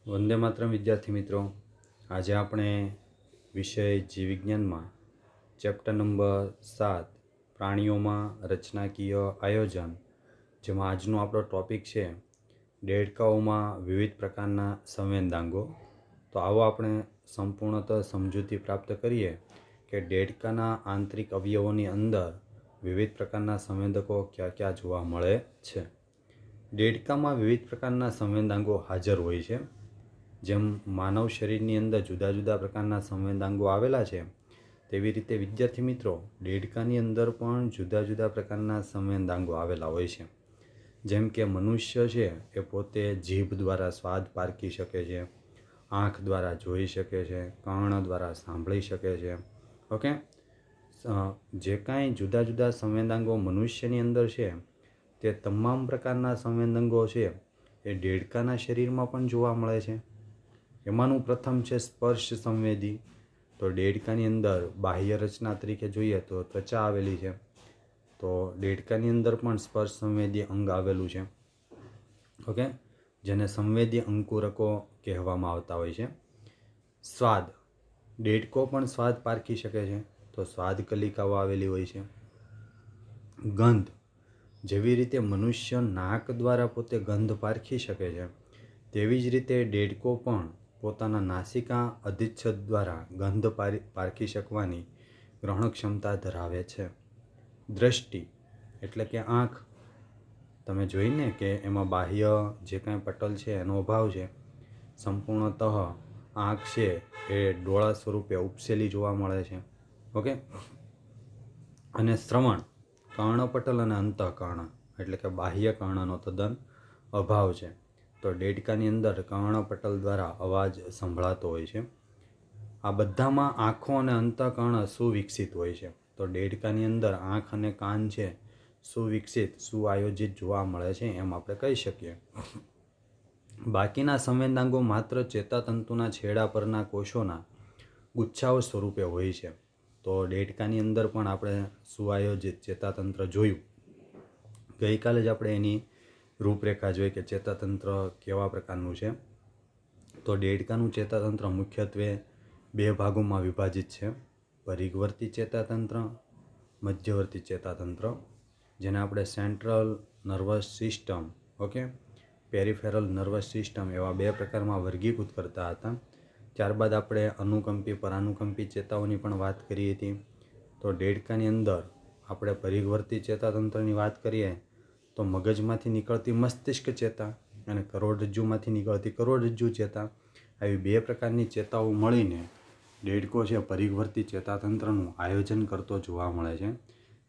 વંદે માતરમ વિદ્યાર્થી મિત્રો, આજે આપણે વિષય જીવવિજ્ઞાનમાં ચેપ્ટર નંબર 7 પ્રાણીઓમાં રચનાકીય આયોજન, જેમાં આજનો આપણો ટૉપિક છે દેડકાઓમાં વિવિધ પ્રકારના સંવેદનાંગો. તો આવો આપણે સંપૂર્ણતઃ સમજૂતી પ્રાપ્ત કરીએ કે દેડકાના આંતરિક અવયવોની અંદર વિવિધ પ્રકારના સંવેદકો ક્યાં ક્યાં જોવા મળે છે. દેડકામાં વિવિધ પ્રકારના સંવેદનાંગો હાજર હોય છે. જેમ માનવ શરીરની અંદર જુદા જુદા પ્રકારના સંવેદનાંગો આવેલા છે, તેવી રીતે વિદ્યાર્થી મિત્રો દેડકાની અંદર પણ જુદા જુદા પ્રકારના સંવેદનાંગો આવેલા હોય છે. જેમ કે મનુષ્ય છે એ પોતે જીભ દ્વારા સ્વાદ પારખી શકે છે, આંખ દ્વારા જોઈ શકે છે, કર્ણ દ્વારા સાંભળી શકે છે. ઓકે, જે કાંઈ જુદા જુદા સંવેદનાંગો મનુષ્યની અંદર છે તે તમામ પ્રકારના સંવેદનાંગો છે એ દેડકાના શરીરમાં પણ જોવા મળે છે. એમાંનું પ્રથમ છે સ્પર્શ સંવેદી. તો દેડકાની અંદર બાહ્ય રચના તરીકે જોઈએ તો ત્વચા આવેલી છે. તો દેડકાની અંદર પણ સ્પર્શ સંવેદી અંગ આવેલું છે. ઓકે, જેને સંવેદી અંકુરકો કહેવામાં આવતા હોય છે. સ્વાદ, દેડકો પણ સ્વાદ પારખી શકે છે, તો સ્વાદ કલિકાઓ આવેલી હોય છે. ગંધ, જેવી રીતે મનુષ્ય નાક દ્વારા પોતે ગંધ પારખી શકે છે, તેવી જ રીતે દેડકો પણ પોતાના નાસિકા અધિચ્છદ દ્વારા ગંધ પારખી શકવાની ગ્રહણ ક્ષમતા ધરાવે છે. દ્રષ્ટિ એટલે કે આંખ, તમે જોઈને કે એમાં બાહ્ય જે કાંઈ પટલ છે એનો અભાવ છે. સંપૂર્ણતઃ આંખ છે એ ડોળા સ્વરૂપે ઉપસેલી જોવા મળે છે. ઓકે, અને શ્રવણ, કર્ણપટલ અને અંતઃકર્ણ એટલે કે બાહ્ય કર્ણનો તદ્દન અભાવ છે. તો દેડકાની અંદર કર્ણપટલ દ્વારા અવાજ સંભળાતો હોય છે. આ બધામાં આંખો અને અંતઃકર્ણ સુવિકસિત હોય છે. તો દેડકાની અંદર આંખ અને કાન છે સુવિકસિત, સુઆયોજિત જોવા મળે છે એમ આપણે કહી શકીએ. બાકીના સંવેદનાંગો માત્ર ચેતાતંતુના છેડા પરના કોષોના ગુચ્છાઓ સ્વરૂપે હોય છે. તો દેડકાની અંદર પણ આપણે સુઆયોજિત ચેતાતંત્ર જોયું. ગઈકાલે જ આપણે એની રૂપરેખા જોઈ કે ચેતાતંત્ર કેવા પ્રકારનું છે. તો દેડકાનું ચેતાતંત્ર મુખ્યત્વે 2 ભાગોમાં વિભાજિત છે: પરિઘવર્તી ચેતાતંત્ર, મધ્યવર્તી ચેતાતંત્ર, જેને આપણે central nervous system, okay, peripheral nervous system એવા 2 પ્રકારમાં વર્ગીકૃત કરતા હતા. ત્યારબાદ આપણે અનુકંપી પરાનુકંપી ચેતાઓની પણ વાત કરી હતી. તો દેડકાની અંદર આપણે પરિઘવર્તી ચેતાતંત્રની વાત કરીએ તો મગજમાંથી નીકળતી મસ્તિષ્ક ચેતા અને કરોડરજ્જુમાંથી નીકળતી કરોડરજ્જુ ચેતા, આવી 2 પ્રકારની ચેતાઓ મળીને દેડકો છે પરિઘવર્તી ચેતાતંત્રનું આયોજન કરતો જોવા મળે છે.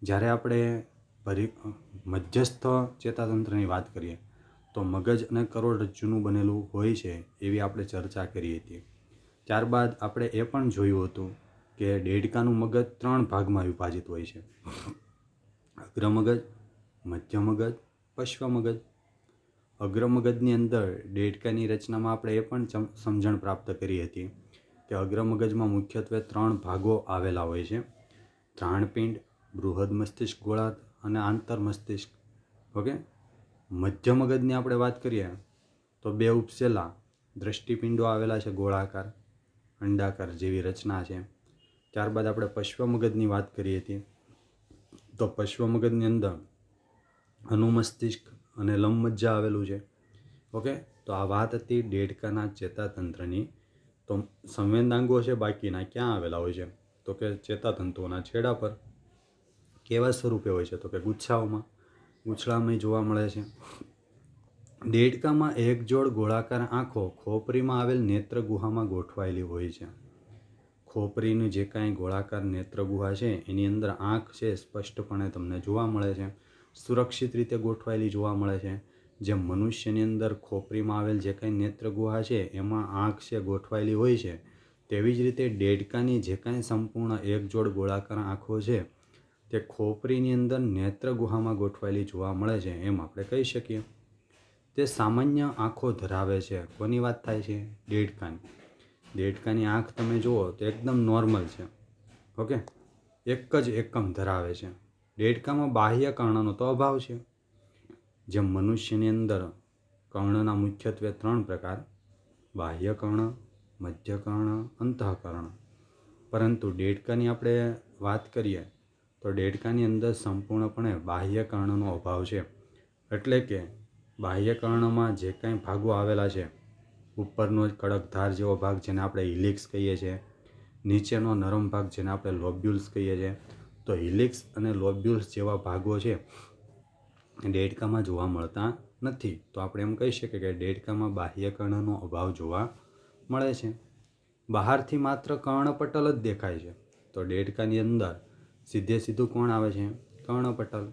જ્યારે આપણે મધ્યસ્થ ચેતાતંત્રની વાત કરીએ તો મગજ અને કરોડરજ્જુનું બનેલું હોય છે એવી આપણે ચર્ચા કરી હતી. ત્યારબાદ આપણે એ પણ જોયું હતું કે દેડકાનું મગજ 3 ભાગમાં વિભાજિત હોય છે: અગ્રમગજ, મધ્ય મગજ, પશ્વ મગજ. અગ્રમગજની અંદર દેડકાની રચનામાં આપણે એ પણ સમજણ પ્રાપ્ત કરી હતી કે અગ્રમગજમાં મુખ્યત્વે 3 ભાગો આવેલા હોય છે: ત્રાણપિંડ, બૃહદ મસ્તિષ્ક ગોળાર્ધ અને આંતર મસ્તિષ્ક. ઓકે, મધ્ય મગજની આપણે વાત કરીએ તો 2 ઉપસેલા દ્રષ્ટિપિંડો આવેલા છે, ગોળાકાર અંડાકાર જેવી રચના છે. ત્યારબાદ આપણે પશ્વ મગજની વાત કરી હતી. તો પશ્વ મગજની અંદર અનુમસ્તિષ્ક અને લંબમજ્જા આવેલું છે. ઓકે, તો આ વાત હતી દેડકાના ચેતાતંત્રની. તો સંવેદનાંગો છે બાકીના ક્યાં આવેલા હોય છે? તો કે ચેતાતંતુઓના છેડા પર. કેવા સ્વરૂપે હોય છે? તો કે ગુચ્છાઓમાં, ગૂંચળામય જોવા મળે છે. દેડકામાં એક જોડ ગોળાકાર આંખો ખોપરીમાં આવેલ નેત્રગુહામાં ગોઠવાયેલી હોય છે. ખોપરીનું જે કાંઈ ગોળાકાર નેત્રગુહા છે એની અંદર આંખ છે સ્પષ્ટપણે તમને જોવા મળે છે, સુરક્ષિત રીતે ગોઠવાયેલી જોવા મળે છે. જેમ મનુષ્યની અંદર ખોપરીમાં આવેલ જે કાંઈ નેત્રગુહા છે એમાં આંખ છે ગોઠવાયેલી હોય છે, તેવી જ રીતે દેડકાની જે કાંઈ સંપૂર્ણ એક જોડ ગોળાકાર આંખો છે તે ખોપરીની અંદર નેત્રગુહામાં ગોઠવાયેલી જોવા મળે છે એમ આપણે કહી શકીએ. તે સામાન્ય આંખો ધરાવે છે. કોની વાત થાય છે? દેડકાની. દેડકાની આંખ તમે જુઓ તો એકદમ નોર્મલ છે. ઓકે, એક જ એકમ ધરાવે છે. દેડકામાં બાહ્ય કર્ણનો તો અભાવ છે. જેમ મનુષ્યની અંદર કર્ણના મુખ્યત્વે 3 પ્રકાર: બાહ્યકર્ણ, મધ્યકર્ણ, અંતઃકર્ણ. પરંતુ દેડકાની આપણે વાત કરીએ તો દેડકાની અંદર સંપૂર્ણપણે બાહ્યકર્ણનો અભાવ છે. એટલે કે બાહ્યકર્ણમાં જે કાંઈ ભાગો આવેલા છે, ઉપરનો કડક ધાર જેવો ભાગ જેને આપણે હિલિક્સ કહીએ છીએ, નીચેનો નરમ ભાગ જેને આપણે લોબ્યુલ્સ કહીએ છીએ, તો હિલિક્સ અને લોબ્યુલ્સ જેવા ભાગો છે દેડકામાં જોવા મળતા નથી. તો આપણે એમ કહી શકીએ કે દેડકામાં બાહ્યકર્ણનો અભાવ જોવા મળે છે. બહારથી માત્ર કર્ણપટલ જ દેખાય છે. તો દેડકાની અંદર સીધું કોણ આવે છે? કર્ણપટલ.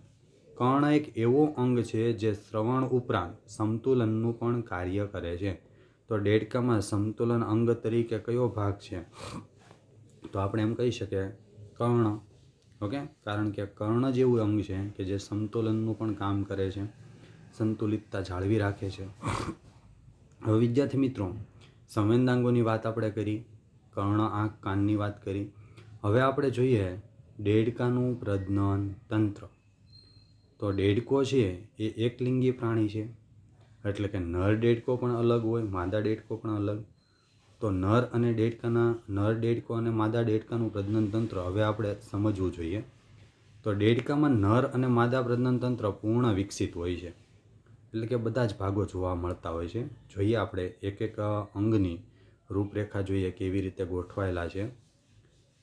કર્ણ એક એવો અંગ છે જે શ્રવણ ઉપરાંત સમતુલનનું પણ કાર્ય કરે છે. તો દેડકામાં સમતુલન અંગ તરીકે કયો ભાગ છે? તો આપણે એમ કહી શકીએ કર્ણ. ઓકે, કારણ કે કર્ણ જ એવું અંગ છે કે જે સમતુલનનું પણ કામ કરે છે, સંતુલિતતા જાળવી રાખે છે. હવે વિદ્યાર્થી મિત્રો, સંવેદાંગોની વાત આપણે કરી, કર્ણ, આંખ, કાનની વાત કરી. હવે આપણે જોઈએ દેડકાનું પ્રજનન તંત્ર. તો દેડકો છે એ એકલિંગી પ્રાણી છે, એટલે કે નર દેડકો પણ અલગ હોય, માદા દેડકો પણ અલગ. તો નર દેડકો અને માદા દેડકાનું પ્રજનન તંત્ર હવે આપણે સમજવું જોઈએ. તો દેડકામાં નર અને માદા પ્રજનન તંત્ર પૂર્ણ વિકસિત હોય છે, એટલે કે બધા જ ભાગો જોવા મળતા હોય છે. જોઈએ આપણે એક એક અંગની રૂપરેખા જોઈએ કેવી રીતે ગોઠવાયેલા છે.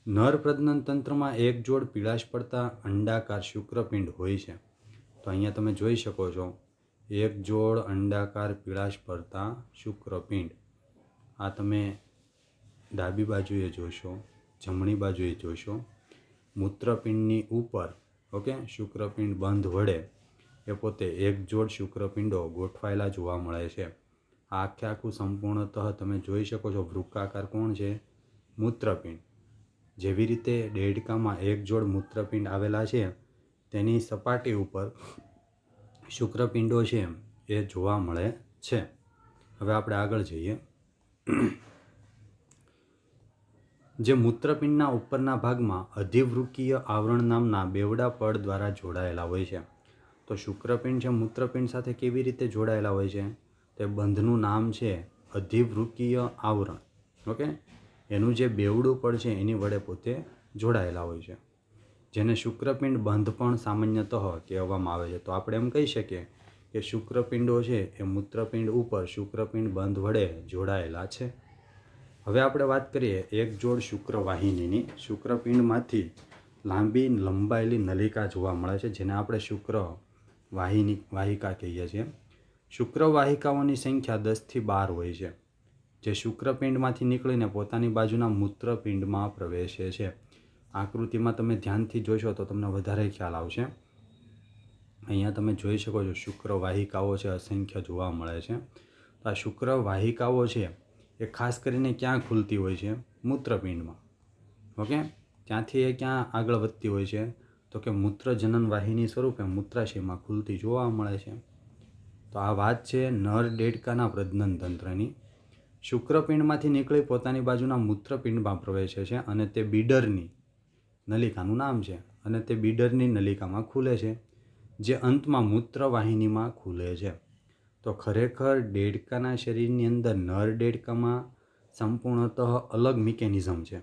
નર પ્રજનન તંત્રમાં એક જોડ પીળાશ પડતા અંડાકાર શુક્રપિંડ હોય છે. તો અહીંયા તમે જોઈ શકો છો એક જોડ અંડાકાર પીળાશ પડતા શુક્રપિંડ. આ તમે ડાબી બાજુએ જોશો, જમણી બાજુએ જોશો. મૂત્રપિંડની ઉપર ઓકે શુક્રપિંડ બંધ વડે એ પોતે એક જોડ શુક્રપિંડો ગોઠવાયેલા જોવા મળે છે. આખું સંપૂર્ણતઃ તમે જોઈ શકો છો વૃક્કાકાર કોણ છે? મૂત્રપિંડ. જેવી રીતે દેડકામાં એક જોડ મૂત્રપિંડ આવેલા છે તેની સપાટી ઉપર શુક્રપિંડો છે એ જોવા મળે છે. હવે આપણે આગળ જઈએ. જે મૂત્રપિંડના ઉપરના ભાગમાં અધિવૃક્કીય આવરણ નામના બેવડા પડ દ્વારા જોડાયેલા હોય છે. તો શુક્રપિંડ છે મૂત્રપિંડ સાથે કેવી રીતે જોડાયેલા હોય છે? તે બંધનું નામ છે અધિવૃક્કીય આવરણ. ઓકે, એનું જે બેવડું પડ છે એની વડે પોતે જોડાયેલા હોય છે, જેને શુક્રપિંડ બંધ પણ સામાન્યતઃ કહેવામાં આવે છે. તો આપણે એમ કહી શકીએ કે શુક્રપિંડો છે એ મૂત્રપિંડ ઉપર શુક્રપિંડ બંધ વડે જોડાયેલા છે. હવે આપણે વાત કરીએ એક જોડ શુક્રવાહિનીની. શુક્રપિંડમાંથી લાંબી લંબાયેલી નલિકા જોવા મળે છે, જેને આપણે વાહિકા કહીએ છીએ. શુક્રવાહિકાઓની સંખ્યા 10થી 12 હોય છે, જે શુક્રપિંડમાંથી નીકળીને પોતાની બાજુના મૂત્રપિંડમાં પ્રવેશે છે. આકૃતિમાં તમે ધ્યાનથી જોશો તો તમને વધારે ખ્યાલ આવશે. અહીંયા તમે જોઈ શકો છો શુક્રવાહિકાઓ છે અસંખ્ય જોવા મળે છે. તો આ શુક્રવાહિકાઓ છે એ ખાસ કરીને ક્યાં ખુલતી હોય છે? મૂત્રપિંડમાં. ઓકે, ત્યાંથી એ ક્યાં આગળ વધતી હોય છે? તો કે મૂત્રજનન વાહિની સ્વરૂપે મૂત્રાશયમાં ખુલતી જોવા મળે છે. તો આ વાત છે નર દેડકાના પ્રજનન તંત્રની. શુક્રપિંડમાંથી નીકળી પોતાની બાજુના મૂત્રપિંડમાં પ્રવેશે છે અને તે બીડરની નલિકાનું નામ છે, અને તે બીડરની નલિકામાં ખુલે છે, જે અંતમાં મૂત્રવાહિનીમાં ખુલે છે. તો ખરેખર દેડકાના શરીરની અંદર નર દેડકામાં સંપૂર્ણતઃ અલગ મિકેનિઝમ છે,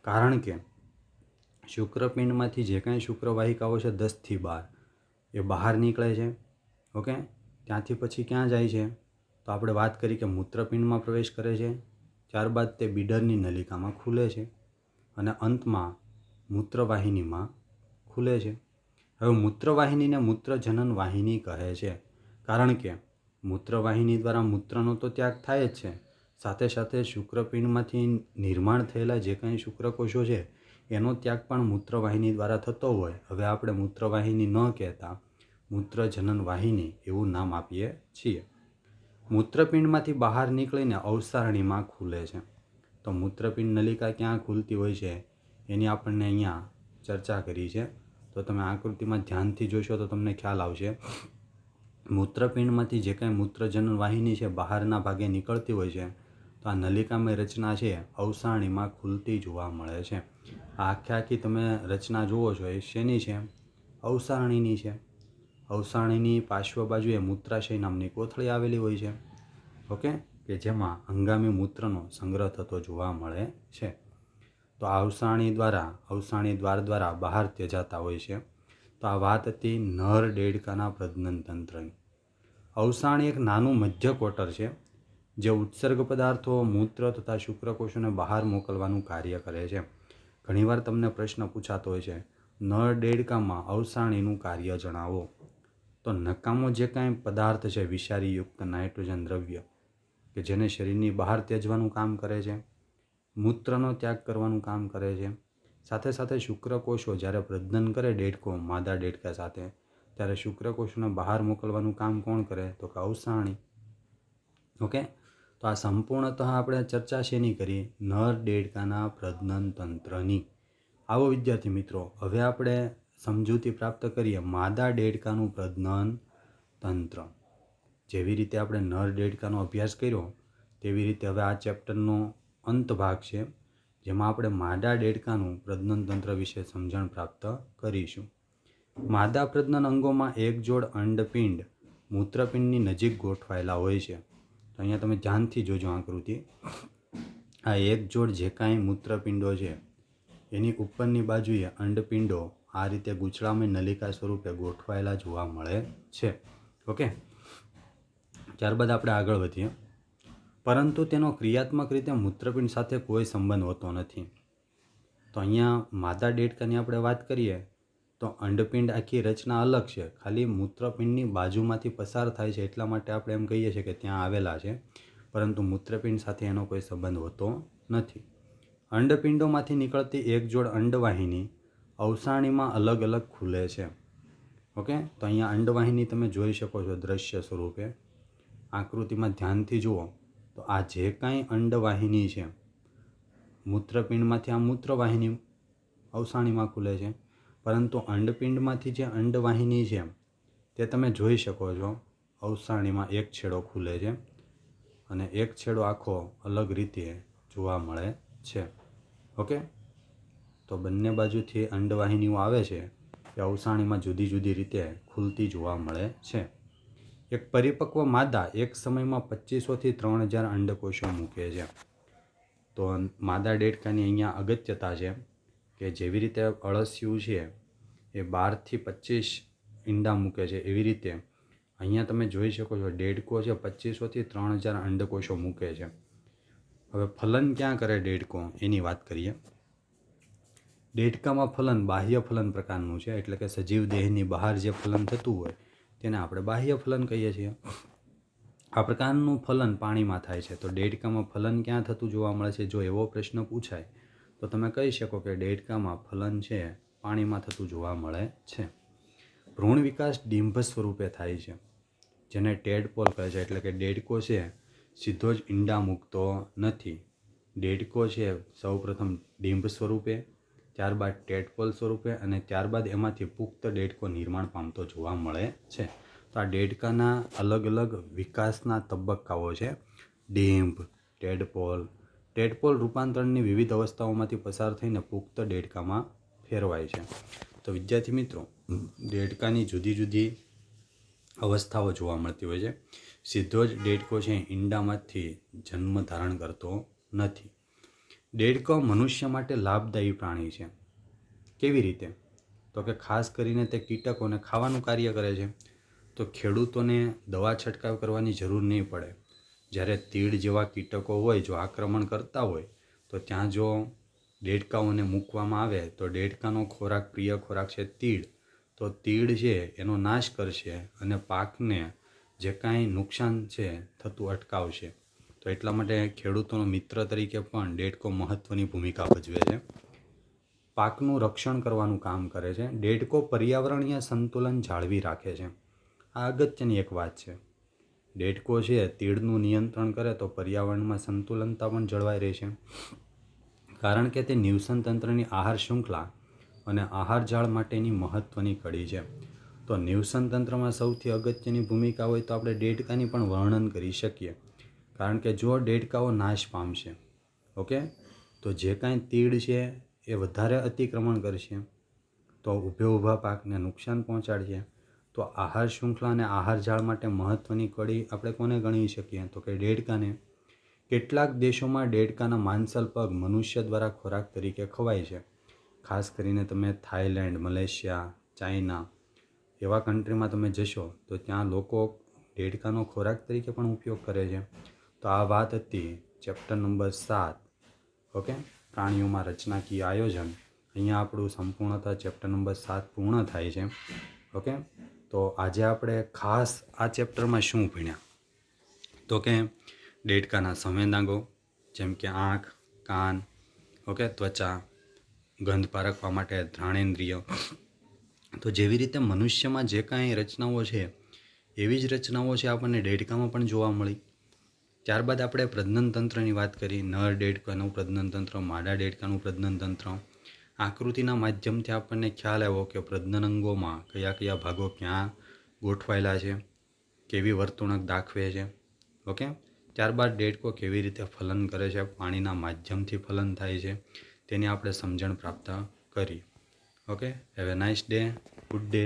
કારણ કે શુક્રપિંડમાંથી જે કાંઈ શુક્રવાહિકાઓ છે 10થી 12 એ બહાર નીકળે છે. ઓકે, ત્યાંથી પછી ક્યાં જાય છે? તો આપણે વાત કરી કે મૂત્રપિંડમાં પ્રવેશ કરે છે, ત્યારબાદ તે બીડરની નલિકામાં ખુલે છે અને અંતમાં મૂત્રવાહિનીમાં ખુલે છે. હવે મૂત્રવાહિનીને મૂત્રજનન વાહિની કહે છે, કારણ કે મૂત્રવાહિની દ્વારા મૂત્રનો તો ત્યાગ થાય જ છે, સાથે સાથે શુક્રપિંડમાંથી નિર્માણ થયેલા જે કંઈ શુક્રકોષો છે એનો ત્યાગ પણ મૂત્રવાહિની દ્વારા થતો હોય. હવે આપણે મૂત્રવાહિની ન કહેતા મૂત્રજનન વાહિની એવું નામ આપીએ છીએ. મૂત્રપિંડમાંથી બહાર નીકળીને અવસારણીમાં ખુલે છે. તો મૂત્રપિંડ નલિકા ક્યાં ખુલતી હોય છે એની આપણને અહીંયા ચર્ચા કરી છે. તો તમે આકૃતિમાં ધ્યાનથી જોશો તો તમને ખ્યાલ આવશે. મૂત્રપિંડમાંથી જે કાંઈ મૂત્રજનન વાહિની છે બહારના ભાગે નીકળતી હોય છે, તો આ નલિકામય રચના છે અવસારણીમાં ખુલતી જોવા મળે છે. આખી તમે રચના જુઓ છો એ શેની છે? અવસારણીની છે. અવસારણીની પાર્શ્વ બાજુએ મૂત્રાશય નામની કોથળી આવેલી હોય છે. ઓકે, કે જેમાં હંગામી મૂત્રનો સંગ્રહ થતો જોવા મળે છે. તો અવસાણી દ્વાર દ્વારા બહાર ત્યજાતા હોય છે. તો આ વાત હતી નર દેડકાના પ્રજનન તંત્રની. અવસાણી એક નાનું મધ્ય કોટર છે જે ઉત્સર્ગ પદાર્થો, મૂત્ર તથા શુક્રકોષોને બહાર મોકલવાનું કાર્ય કરે છે. ઘણીવાર તમને પ્રશ્ન પૂછાતો હોય છે, નર દેડકામાં અવસાણીનું કાર્ય જણાવો. તો નકામો જે કાંઈ પદાર્થ છે, વિષારીયુક્ત નાઇટ્રોજન દ્રવ્ય કે જેને શરીરની બહાર ત્યજવાનું કામ કરે છે, મૂત્રનો ત્યાગ કરવાનું કામ કરે છે, સાથે સાથે શુક્રકોષો જ્યારે પ્રજનન કરે દેડકો માદા દેડકા સાથે, ત્યારે શુક્રકોષોને બહાર મોકલવાનું કામ કોણ કરે? તો કે અવસાણી. ઓકે, તો આ સંપૂર્ણતઃ આપણે ચર્ચા શેની કરી? નર દેડકાના પ્રજનન તંત્રની. આવો વિદ્યાર્થી મિત્રો, હવે આપણે સમજૂતી પ્રાપ્ત કરીએ માદા દેડકાનું પ્રજનન તંત્ર. જેવી રીતે આપણે નર દેડકાનો અભ્યાસ કર્યો તેવી રીતે હવે આ ચેપ્ટરનો અંત ભાગ છે, જેમાં આપણે માદા દેડકાનું પ્રજનન તંત્ર વિશે સમજણ પ્રાપ્ત કરીશું. માદા પ્રજનન અંગોમાં એક જોડ અંડપિંડ મૂત્રપિંડની નજીક ગોઠવાયેલા હોય છે. તો અહીંયા તમે ધ્યાનથી જોજો આકૃતિ. આ એક જોડ જે કાંઈ મૂત્રપિંડો છે એની ઉપરની બાજુએ અંડપિંડો આ રીતે ગૂંચળામય નલિકા સ્વરૂપે ગોઠવાયેલા જોવા મળે છે. ઓકે, ત્યારબાદ આપણે આગળ વધીએ. પરંતુ તેનો ક્રિયાત્મક રીતે મૂત્રપિંડ સાથે કોઈ સંબંધ હોતો નથી. તો અહીંયા માદા દેડકાની આપણે વાત કરીએ તો અંડપિંડ આખી રચના અલગ છે, ખાલી મૂત્રપિંડની બાજુમાંથી પસાર થાય છે એટલા માટે આપણે એમ કહીએ છીએ કે ત્યાં આવેલા છે, પરંતુ મૂત્રપિંડ સાથે એનો કોઈ સંબંધ હોતો નથી. અંડપિંડોમાંથી નીકળતી એક જોડ અંડવાહિની અવસાણીમાં અલગ અલગ ખુલે છે. ઓકે, તો અહીંયા અંડવાહિની તમે જોઈ શકો છો દ્રશ્ય સ્વરૂપે. આકૃતિમાં ધ્યાનથી જુઓ તો આ જે કાંઈ અંડવાહિની છે, મૂત્રપિંડમાંથી આ મૂત્રવાહિની અવસાણીમાં ખુલે છે, પરંતુ અંડપિંડમાંથી જે અંડવાહિની છે તે તમે જોઈ શકો છો અવસાણીમાં એક છેડો ખુલે છે અને એક છેડો આખો અલગ રીતે જોવા મળે છે. ઓકે, તો બંને બાજુથી અંડવાહિનીઓ આવે છે એ અવસાણીમાં જુદી જુદી રીતે ખુલતી જોવા મળે છે. એક પરિપક્વ માદા એક સમયમાં 2500થી 3000 અંડકોષો મૂકે છે. તો માદા દેડકાની અહીંયા અગત્યતા છે કે જેવી રીતે અળસિયું છે એ 12થી 25 ઈંડા મૂકે છે, એવી રીતે અહીંયા તમે જોઈ શકો છો દેડકો છે 2500થી 3000 અંડકોષો મૂકે છે. હવે ફલન ક્યાં કરે દેડકો એની વાત કરીએ. દેડકામાં ફલન બાહ્ય ફલન પ્રકારનું છે, એટલે કે સજીવ દેહની બહાર જે ફલન થતું હોય તેને આપણે બાહ્ય ફલન કહીએ છીએ. આ પ્રકારનું ફલન પાણીમાં થાય છે. તો દેડકામાં ફલન ક્યાં થતું જોવા મળે છે? જો એવો પ્રશ્ન પૂછાય તો તમે કહી શકો કે દેડકામાં ફલન છે પાણીમાં થતું જોવા મળે છે. ભ્રૂણ વિકાસ ડિંભ સ્વરૂપે થાય છે, જેને ટેડપોલ કહે છે. એટલે કે દેડકો છે સીધો જ ઈંડા મૂકતો નથી. દેડકો છે સૌપ્રથમ ડિંભ સ્વરૂપે, ત્યારબાદ ટેડપોલ સ્વરૂપે અને ત્યારબાદ એમાંથી પુખ્ત દેડકો નિર્માણ પામતો જોવા મળે છે. તો આ દેડકાના અલગ અલગ વિકાસના તબક્કાઓ છે. ડિંભ, ટેડપોલ રૂપાંતરણની વિવિધ અવસ્થાઓમાંથી પસાર થઈને પુખ્ત દેડકામાં ફેરવાય છે. તો વિદ્યાર્થી મિત્રો, દેડકાની જુદી જુદી અવસ્થાઓ જોવા મળતી હોય છે. સીધો જ દેડકો છે ઈંડામાંથી જન્મ ધારણ કરતો નથી. દેડકો મનુષ્ય માટે લાભદાયી પ્રાણી છે. કેવી રીતે? તો કે ખાસ કરીને તે કીટકોને ખાવાનું કાર્ય કરે છે. તો ખેડૂતોને દવા છંટકાવ કરવાની જરૂર નહીં પડે. જ્યારે તીડ જેવા કીટકો હોય, જો આક્રમણ કરતા હોય તો ત્યાં જો દેડકાઓને મૂકવામાં આવે તો દેડકાનો ખોરાક, પ્રિય ખોરાક છે તીડ, તો તીડ છે એનો નાશ કરશે અને પાકને જે કાંઈ નુકસાન છે થતું અટકાવશે. તો એટલા માટે ખેડૂતોનો મિત્ર તરીકે પણ દેડકો મહત્ત્વની ભૂમિકા ભજવે છે. પાકનું રક્ષણ કરવાનું કામ કરે છે. દેડકો પર્યાવરણીય સંતુલન જાળવી રાખે છે. આ અગત્યની એક વાત છે. દેડકો છે તીડનું નિયંત્રણ કરે તો પર્યાવરણમાં સંતુલનતા પણ જળવાઈ રહેશે, કારણ કે તે નિવસન તંત્રની આહાર શૃંખલા અને આહાર જાળ માટેની મહત્ત્વની કડી છે. તો નિવસન તંત્રમાં સૌથી અગત્યની ભૂમિકા હોય તો આપણે દેડકાની પણ વર્ણન કરી શકીએ, કારણ કે જો દેડકાઓ નાશ પામશે, ઓકે, તો જે કાંઈ તીડ છે એ વધારે અતિક્રમણ કરશે તો ઊભા પાકને નુકસાન પહોંચાડશે. તો આહાર શૃંખલા અને આહાર જાળ માટે મહત્ત્વની કડી આપણે કોને ગણી શકીએ? તો કે દેડકાને. કેટલાક દેશોમાં દેડકાના માંસલ પગ મનુષ્ય દ્વારા ખોરાક તરીકે ખવાય છે. ખાસ કરીને તમે થાઈલેન્ડ, મલેશિયા, ચાઇના એવા કન્ટ્રીમાં તમે જશો તો ત્યાં લોકો દેડકાનો ખોરાક તરીકે પણ ઉપયોગ કરે છે. તો આ વાત હતી ચેપ્ટર નંબર 7. ઓકે, પ્રાણીઓમાં રચનાકીય આયોજન. અહીંયા આપણું સંપૂર્ણતઃ ચેપ્ટર નંબર 7 પૂર્ણ થાય છે. ઓકે, તો આજે આપણે ખાસ આ ચેપ્ટરમાં શું ભણ્યા તો કે દેડકાના સંવેદનાંગો જેમ કે આંખ, કાન, ઓકે, ત્વચા, ગંધ પારખવા માટે ઘ્રાણેન્દ્રિય. તો જેવી રીતે મનુષ્યમાં જે કાંઈ રચનાઓ છે એવી જ રચનાઓ છે આપણને દેડકામાં પણ જોવા મળી. ત્યારબાદ આપણે પ્રજનનતંત્રની વાત કરી. નર દેડકાનું પ્રજનનતંત્ર, માદા દેડકાનું પ્રજનનતંત્ર. આકૃતિના માધ્યમથી આપણને ખ્યાલ આવ્યો કે પ્રજનન અંગોમાં કયા કયા ભાગો ક્યાં ગોઠવાયેલા છે, કેવી વર્તણૂક દાખવે છે. ઓકે, ત્યારબાદ દેડકો કેવી રીતે ફલન કરે છે, પાણીના માધ્યમથી ફલન થાય છે, તેની આપણે સમજણ પ્રાપ્ત કરી. Okay, have a nice day, good day.